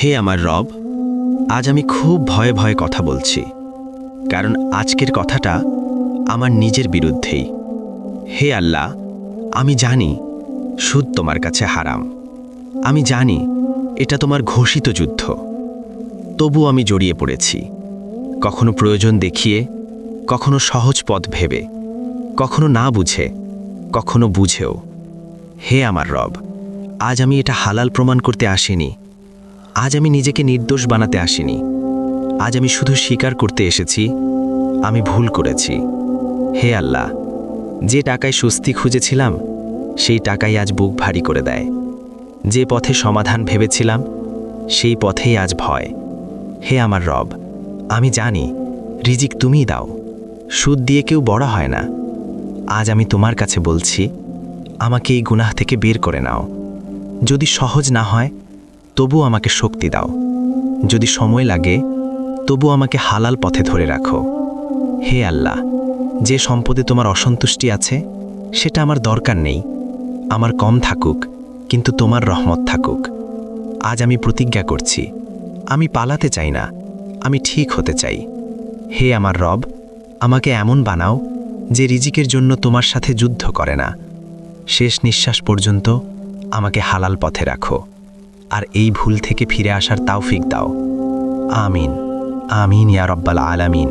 হে আমার রব, আজ আমি খুব ভয়ে ভয়ে কথা বলছি, কারণ আজকের কথাটা আমার নিজের বিরুদ্ধেই। হে আল্লাহ, আমি জানি সুদ তোমার কাছে হারাম। আমি জানি এটা তোমার ঘোষিত যুদ্ধ। তবু আমি জড়িয়ে পড়েছি, কখনো প্রয়োজন দেখিয়ে, কখনো সহজ পথ ভেবে, কখনো না বুঝে, কখনো বুঝেও। হে আমার রব, আজ আমি এটা হালাল প্রমাণ করতে আসিনি। আজ আমি নিজেকে নির্দোষ বানাতে আসিনি। আজ আমি শুধু স্বীকার করতে এসেছি আমি ভুল করেছি। হে আল্লাহ, যে টাকায় স্বস্তি খুঁজেছিলাম সেই টাকাই আজ বুক ভারী করে দেয়। যে পথে সমাধান ভেবেছিলাম সেই পথেই আজ ভয়। হে আমার রব, আমি জানি রিজিক তুমিই দাও, সুদ দিয়ে কেউ বড় হয় না। আজ আমি তোমার কাছে বলছি, আমাকে এই গুনাহ থেকে বের করে নাও। যদি সহজ না হয় তবু আমাকে শক্তি দাও। যদি সময় লাগে তবু আমাকে হালাল পথে ধরে রাখো। হে আল্লাহ, যে সম্পদে তোমার অসন্তুষ্টি আছে সেটা আমার দরকার নেই। আমার কম থাকুক, কিন্তু তোমার রহমত থাকুক। আজ আমি প্রতিজ্ঞা করছি, আমি পালাতে চাই না, আমি ঠিক হতে চাই। হে আমার রব, আমাকে এমন বানাও যে রিজিকের জন্য তোমার সাথে যুদ্ধ করে না। শেষ নিঃশ্বাস পর্যন্ত আমাকে হালাল পথে রাখো, আর এই ভুল থেকে ফিরে আসার তাওফিক দাও। আমিন, আমিন ইয়া রব্বাল আলামিন।